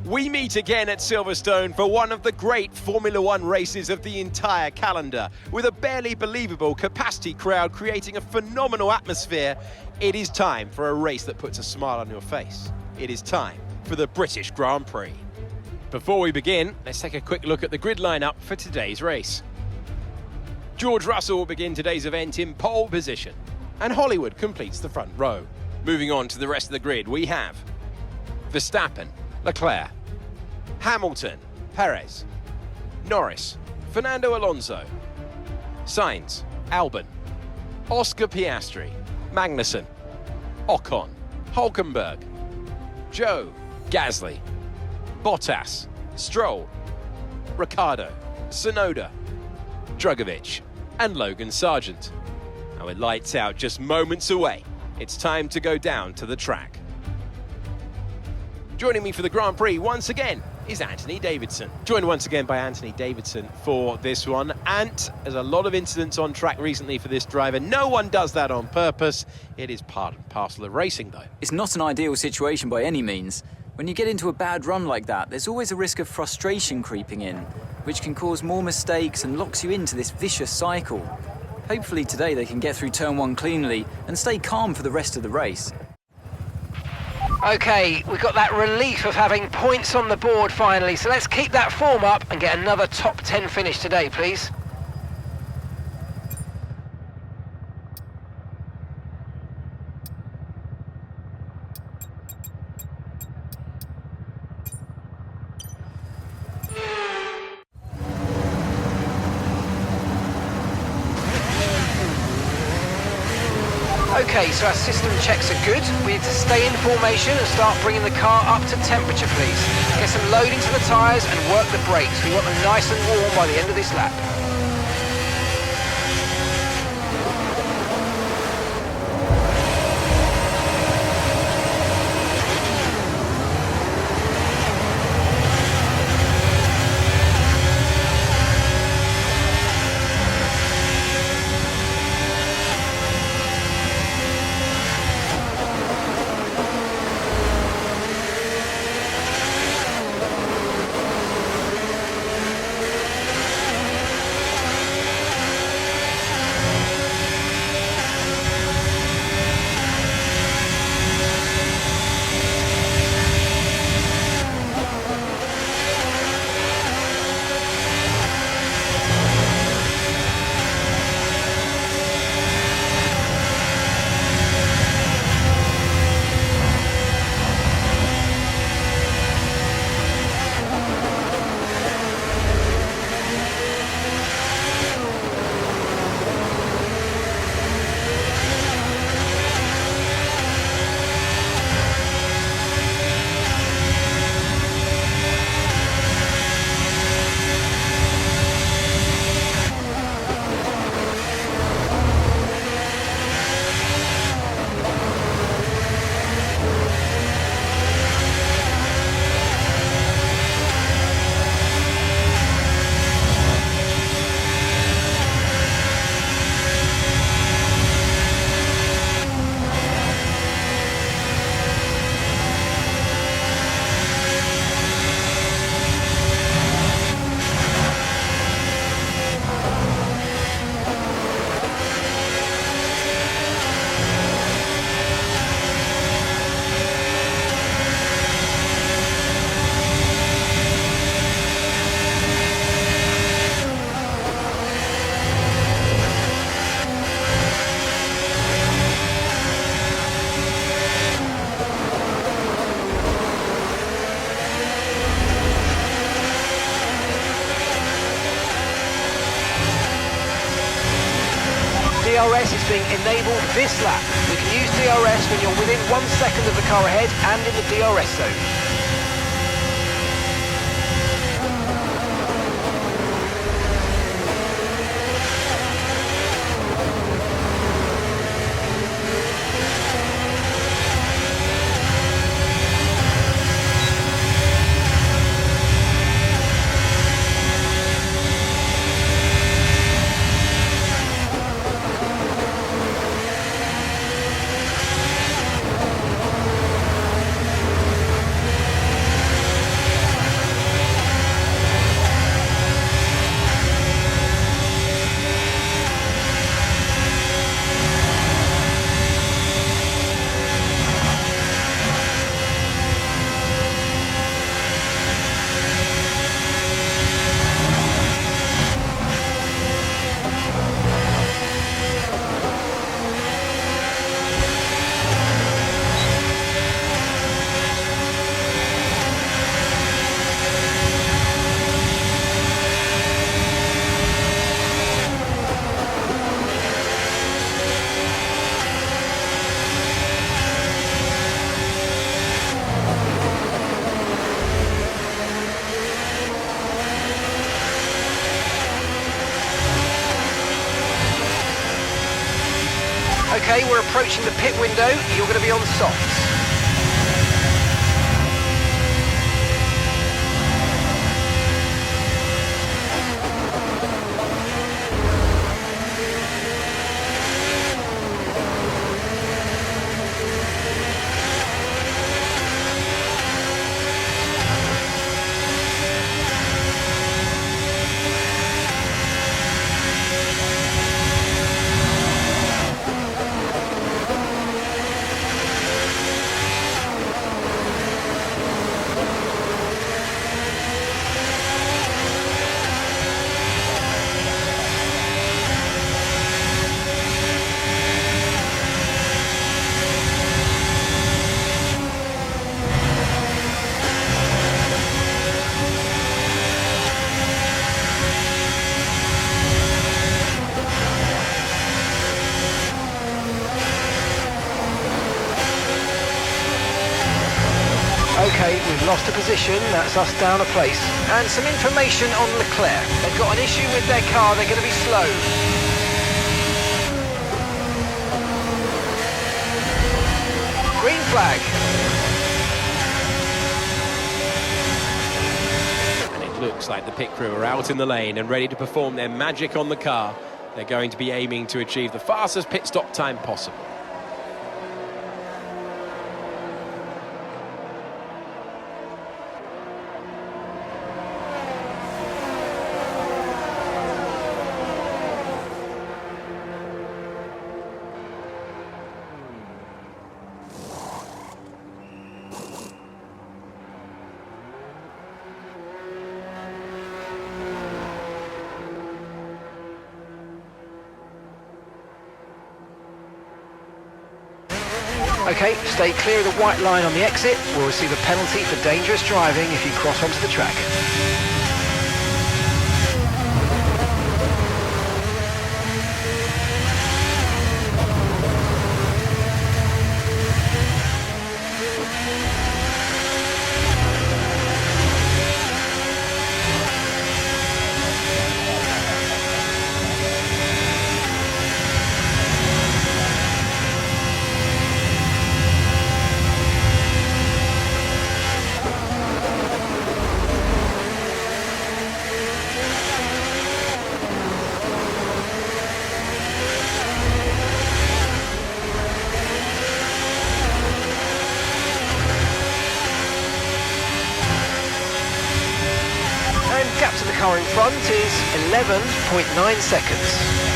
We meet again at Silverstone for one of the great Formula One races of the entire calendar. With a barely believable capacity crowd creating a phenomenal atmosphere, it is time for a race that puts a smile on your face. It is time for the British Grand Prix. Before we begin, let's take a quick look at the grid lineup for today's race. George Russell will begin today's event in pole position, and Hollywood completes the front row. Moving on to the rest of the grid, we have Verstappen, Leclerc, Hamilton, Perez, Norris, Fernando Alonso, Sainz, Albon, Oscar Piastri, Magnussen, Ocon, Hülkenberg, Zhou, Gasly, Bottas, Stroll, Ricciardo, Tsunoda, Drugovich, and Logan Sargent. And with lights out just moments away, it's time to go down to the track. Joining me for the Grand Prix once again is Anthony Davidson. Joined once again by Anthony Davidson for this one. Ant, there's a lot of incidents on track recently for this driver. No one does that on purpose. It is part and parcel of racing, though. It's not an ideal situation by any means. When you get into a bad run like that, there's always a risk of frustration creeping in, which can cause more mistakes and locks you into this vicious cycle. Hopefully today they can get through turn one cleanly and stay calm for the rest of the race. Okay, we've got that relief of having points on the board finally, so let's keep that form up and get another top 10 finish today, please. Okay, so our system checks are good. We need to stay in formation and start bringing the car up to temperature, please. Get some load into the tyres and work the brakes. We want them nice and warm by the end of this lap. DRS is being enabled this lap. We can use DRS when you're within 1 second of the car ahead and in the DRS zone. approaching the pit window, you're going to be on softs. Okay, we've lost a position, that's us down a place. And some information on Leclerc. They've got an issue with their car, they're going to be slow. Green flag. And it looks like the pit crew are out in the lane and ready to perform their magic on the car. They're going to be aiming to achieve the fastest pit stop time possible. Okay, stay clear of the white line on the exit. We'll receive a penalty for dangerous driving if you cross onto the track. Gap to the car in front is 11.9 seconds.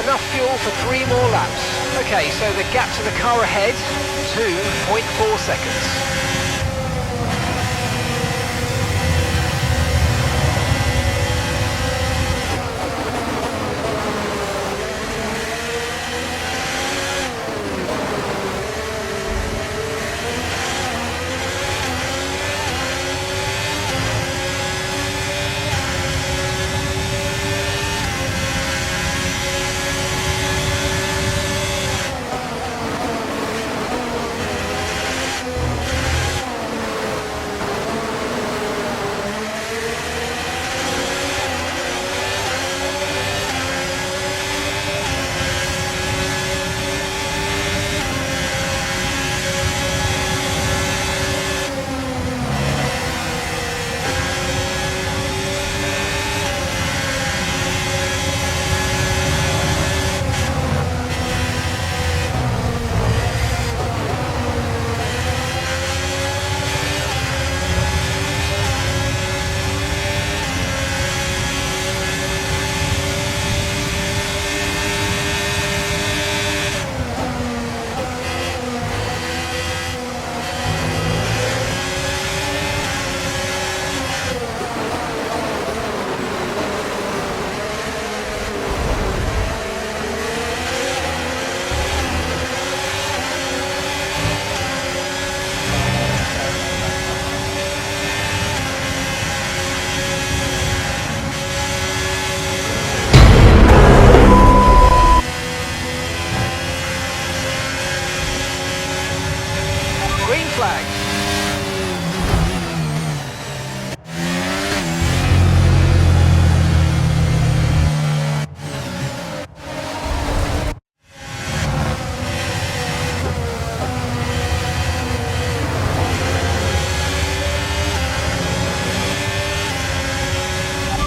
enough fuel for 3 more laps. Okay, so the gap to the car ahead, 2.4 seconds.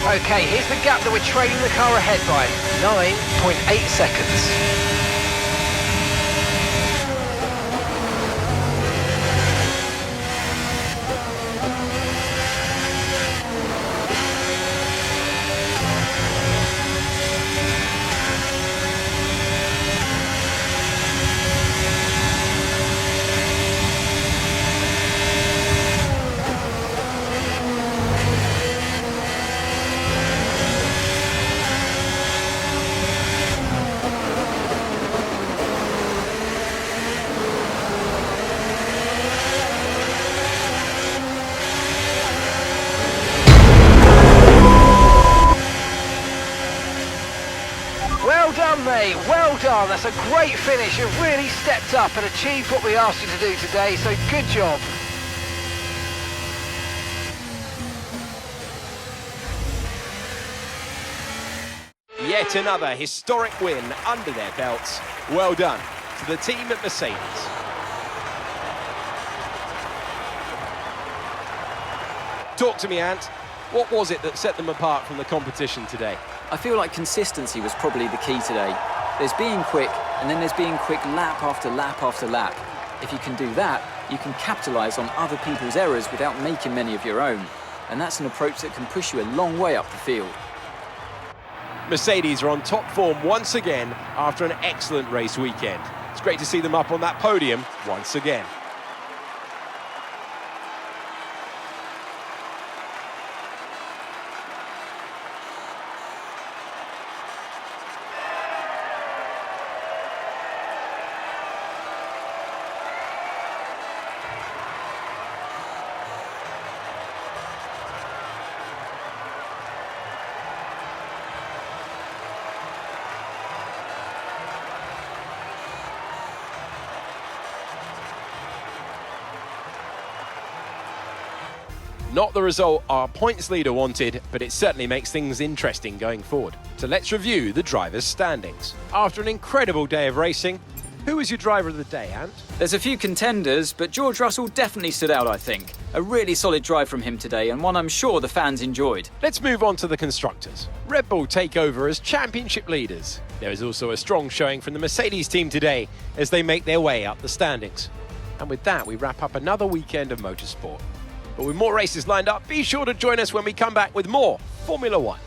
Okay, here's the gap that we're trailing the car ahead by, 9.8 seconds. Well done, mate. Well done. That's a great finish. You've really stepped up and achieved what we asked you to do today, so good job. Yet another historic win under their belts. Well done to the team at Mercedes. Talk to me, Ant. What was it that set them apart from the competition today? I feel like consistency was probably the key today. There's being quick, and then there's being quick lap after lap after lap. If you can do that, you can capitalise on other people's errors without making many of your own. And that's an approach that can push you a long way up the field. Mercedes are on top form once again after an excellent race weekend. It's great to see them up on that podium once again. Not the result our points leader wanted, but it certainly makes things interesting going forward. So let's review the drivers' standings. After an incredible day of racing, who was your driver of the day, Ant? There's a few contenders, but George Russell definitely stood out, I think. A really solid drive from him today, and one I'm sure the fans enjoyed. Let's move on to the constructors. Red Bull take over as championship leaders. There is also a strong showing from the Mercedes team today as they make their way up the standings. And with that, we wrap up another weekend of motorsport. But with more races lined up, be sure to join us when we come back with more Formula One.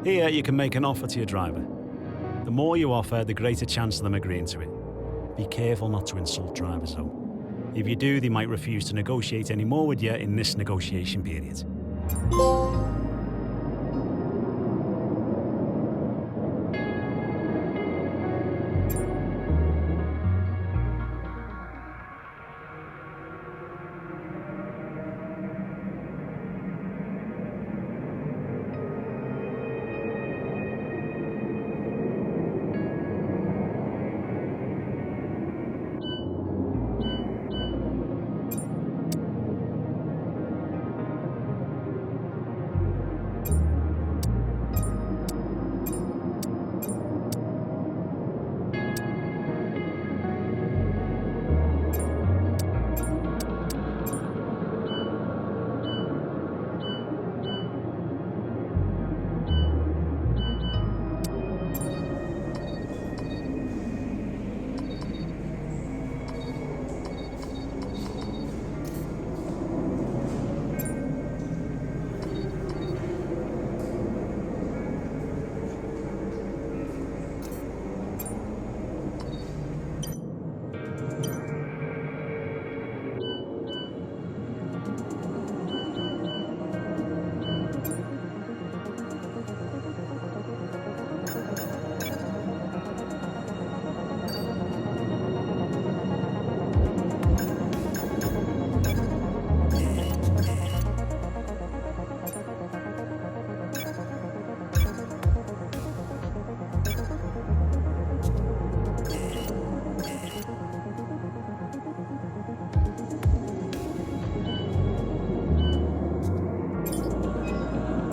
Here, you can make an offer to your driver. The more you offer, the greater chance of them agreeing to it. Be careful not to insult drivers, though. If you do, they might refuse to negotiate any more with you in this negotiation period.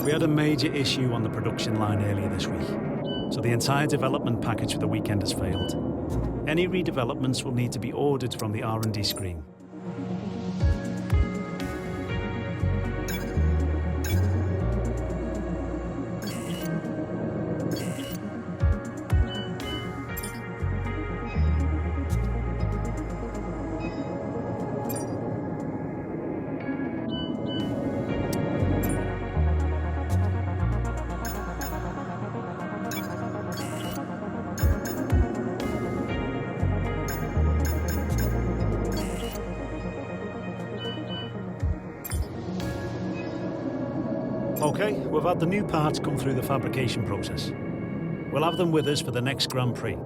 We had a major issue on the production line earlier this week, so the entire development package for the weekend has failed. Any redevelopments will need to be ordered from the R&D screen. Okay, we've had the new parts come through the fabrication process. We'll have them with us for the next Grand Prix.